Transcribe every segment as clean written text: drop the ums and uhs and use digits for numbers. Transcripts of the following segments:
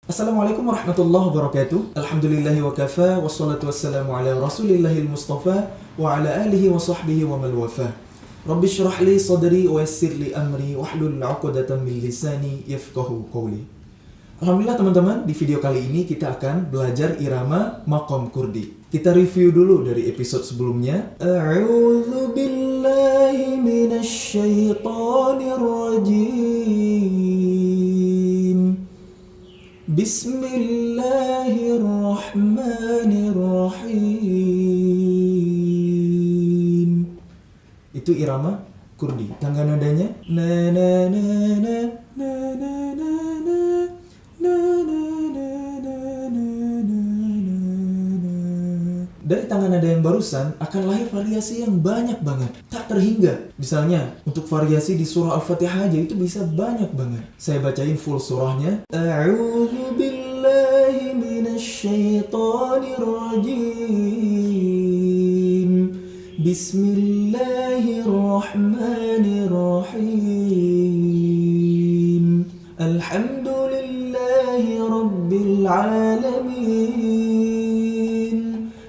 Assalamualaikum warahmatullahi wabarakatuh. Alhamdulillahi wa kafa, wassalatu wassalamu ala rasulillahil mustafa wa ala alihi wa sahbihi wa man wafa. Rabbi syrah li sadri wa yassir li amri wahlul 'uqdatam min lisani yafqahu qawli. Alhamdulillah teman-teman, di video kali ini kita akan belajar irama maqam kurdi. Kita review dulu dari episode sebelumnya. A'udzu billahi minasy syaithanir rajim. Bismillahirrahmanirrahim. Itu irama kurdi. Tangga nadanya na na na na na na na na na na na na na. Dari tangga nada yang barusan akan lahir variasi yang banyak banget, tak terhingga. Misalnya untuk variasi di surah Al-Fatihah aja itu bisa banyak banget. Saya bacain full surahnya. A'udzu billahi minasy syaithanir rajim. Bismillahirrahmanirrahim. Alhamdulillahi rabbil alamin.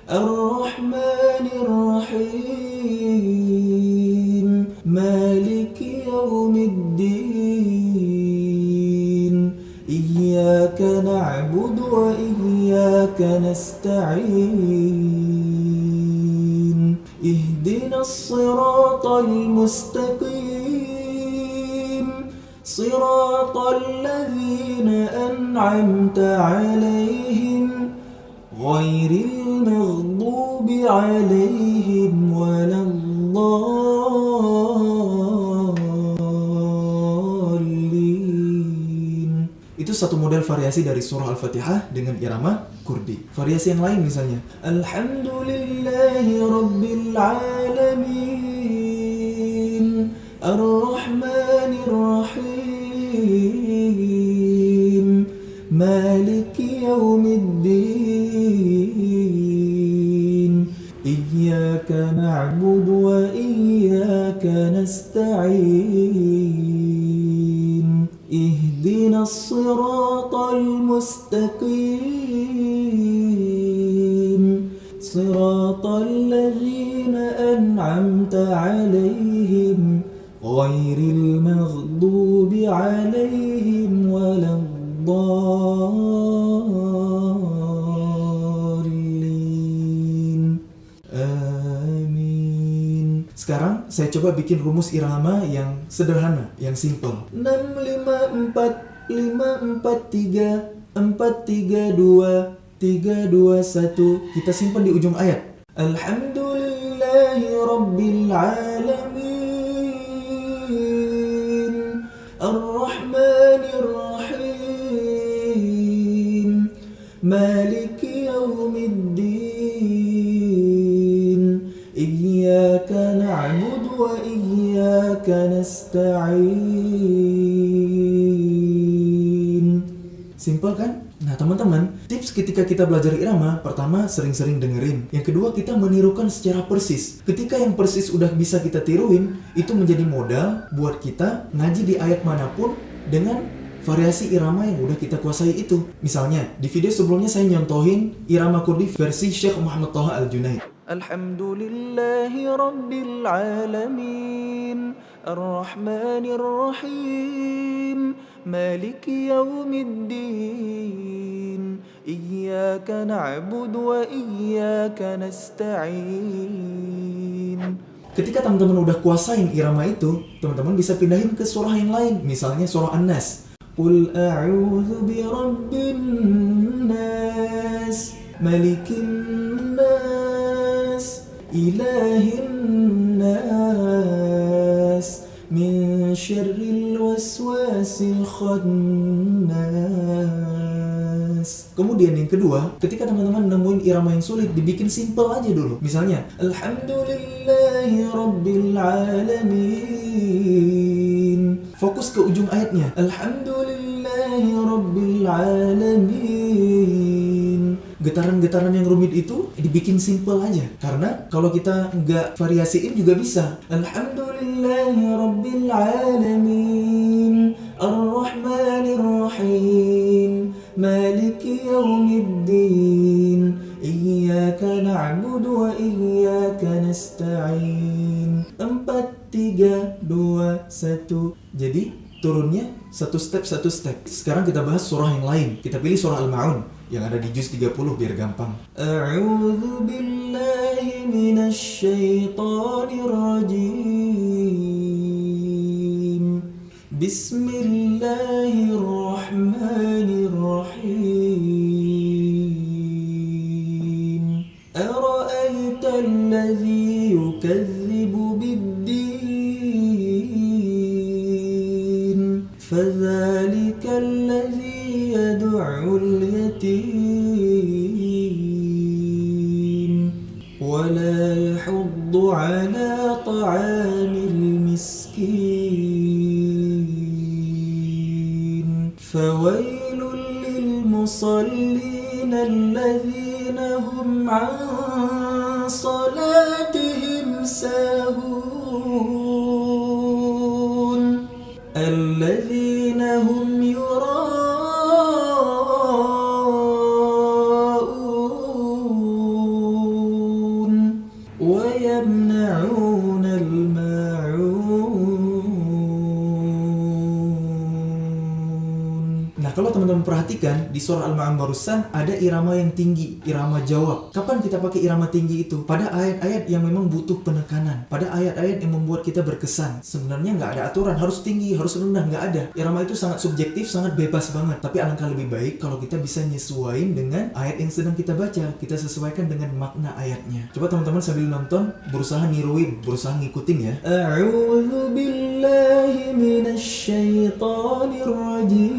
Ar-Rahmanir Rahim. Maliki yaumiddin. Iyyaka na'budu wa iyyaka nasta'in. Ihdinas siratal mustaqim. Siratal ladzina an'amta 'alaihim ghairil maghdubi 'alaihim waladdallin. Itu satu model variasi dari surah Al-Fatihah dengan irama kurdi. Variasi yang lain misalnya Alhamdulillahi rabbil alamin. Ar-Rahmanir Rahim. Maliki yaumiddin. Iyyaka na'budu wa iyyaka nasta'in. Ihdinas siratal mustaqim. Siratal ladzina an'amta 'alaihim ghairil maghdubi 'alaihim waladdallin. Amin. Sekarang saya coba bikin rumus irama yang sederhana, yang simple. 6 5 4 5 4 3 4 3 2 3 2 1. Kita simpan di ujung ayat. Alhamdulillahi rabbil alamin. Ar-Rahmanir Rahim. Maliki yaumiddin. Iyyaka na'budu wa iyyaka nasta'in. Simpel kan? Nah teman-teman, tips ketika kita belajar irama, pertama sering-sering dengerin. Yang kedua, kita menirukan secara persis. Ketika yang persis udah bisa kita tiruin, itu menjadi modal buat kita ngaji di ayat manapun dengan variasi irama yang udah kita kuasai itu. Misalnya, di video sebelumnya saya nyontohin irama kurdi versi Syekh Muhammad Thaha Al-Junaid. Alhamdulillahi rabbil alamin. Ar-Rahmanir Rahim. Maliki yaumiddin. Iyyaka na'budu wa iyyaka nasta'in. Ketika teman-teman udah kuasain irama itu, teman-teman bisa pindahin ke surah yang lain. Misalnya surah An-Nas. Qul a'udzu birabbin nas, malikin nas, ilahin nas, min syarril waswasil khannas. Kemudian yang kedua, ketika teman-teman nemuin irama yang sulit, dibikin simple aja dulu. Misalnya Alhamdulillahi rabbil alamin. Fokus ke ujung ayatnya. Alhamdulillahi rabbil alamin. Getaran-getaran yang rumit itu dibikin simple aja. Karena kalau kita nggak variasiin juga bisa. Alhamdulillahi rabbil alamin. Ar-Rahmanir Rahim. maliki yaumiddin, iyyaka na'budu wa iyyaka nasta'in. 4, 3, 2, 1. Jadi turunnya satu step. Sekarang kita bahas surah yang lain. Kita pilih surah Al-Ma'un yang ada di juz 30 biar gampang. A'udzu billahi minasy syaithanir rajim. Bismillahirrahmanirrahim. Ara'aital ladzi yukadzibu bid-din, fadzalikal ladzi yad'ul yatim wa la yahuddu 'ala ta'amil miskin. Fawailul lil musallin alladhina hum 'an salatihim sahun, alladhina hum yura'un wa yamna'una al-ma'un. Nah, kalau teman-teman perhatikan di surah Al-Ma'un barusan ada irama yang tinggi, irama jawab. Kapan kita pakai irama tinggi itu? Pada ayat-ayat yang memang butuh penekanan, pada ayat-ayat yang membuat kita berkesan. Sebenarnya nggak ada aturan harus tinggi, harus rendah, nggak ada. Irama itu sangat subjektif, sangat bebas banget. Tapi alangkah lebih baik kalau kita bisa nyesuaiin dengan ayat yang sedang kita baca. Kita sesuaikan dengan makna ayatnya. Coba teman-teman sambil nonton berusaha niruin, berusaha ngikutin ya. A'udzu billahi minasy syaithanir rajim.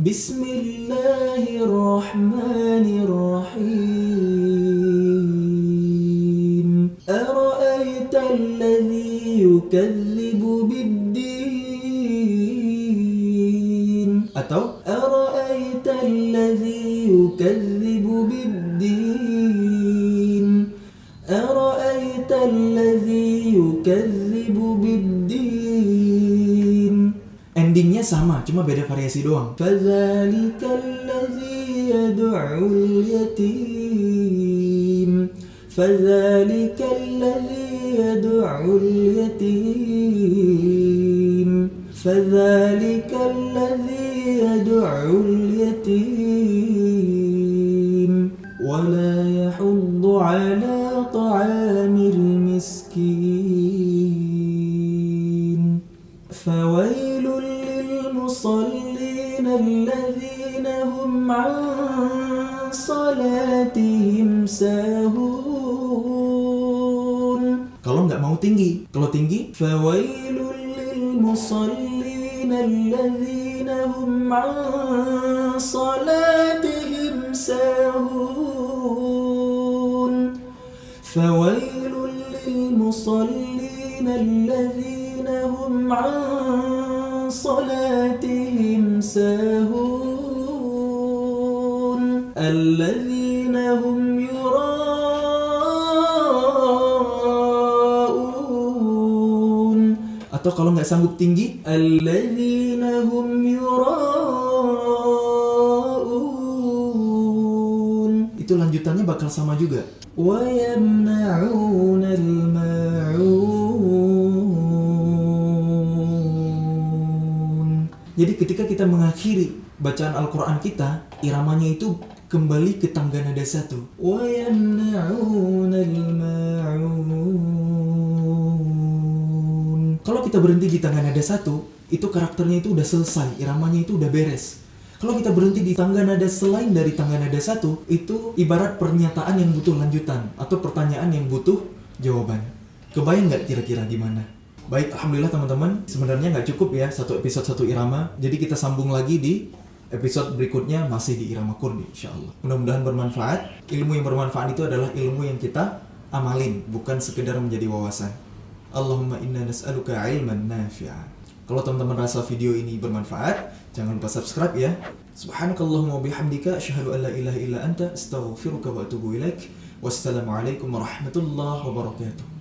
Bismillahirrahmanirrahim. Ara'aital ladzi yukadzibu bid-din, atau ara'aital ladzi yukadzibu bid-din, ara'aital ladzi yukadzibu bid-din. Endingnya sama, cuma beda variasi doang. Fadzalikal ladzi yad'ul yatim, fadzalikal ladzi yad'ul yatim, fadzalikal ladzi yad'ul yatim wa la yahuddu 'ala ta'amil miskin. Fawailul lil musallin alladhina hum 'an salatihim sahun. Kalau nggak mau tinggi, kalau tinggi fawailul lil musallin alladhina hum 'an salatihim sahun. Fawailul lil musallin alladhina hum 'an salatihim sahun, alladhina hum yura'un. Atau kalau nggak sanggup tinggi, alladhina hum yura'un. Itu lanjutannya bakal sama juga. Wa yamna'una al-ma'un. Jadi ketika kita mengakhiri bacaan Al-Quran kita, iramanya itu kembali ke tangga nada 1. Wa yamna'una al-ma'un. Kalau kita berhenti di tangga nada 1, itu karakternya itu udah selesai, iramanya itu udah beres. Kalau kita berhenti di tangga nada selain dari tangga nada 1, itu ibarat pernyataan yang butuh lanjutan atau pertanyaan yang butuh jawaban. Kebayang nggak kira-kira gimana? Baik, alhamdulillah teman-teman, sebenarnya nggak cukup ya satu episode satu irama. Jadi kita sambung lagi di episode berikutnya masih di irama kurdi, insyaallah. Mudah-mudahan bermanfaat. Ilmu yang bermanfaat itu adalah ilmu yang kita amalin, bukan sekedar menjadi wawasan. Allahumma inna nas'aluka ilman nafi'a. Kalau teman-teman rasa video ini bermanfaat, jangan lupa subscribe ya. Subhanakallahumma wa bihamdika asyhadu an la ilaha illa anta astaghfiruka wa atubu ilaik. Wassalamualaikum warahmatullahi wabarakatuh.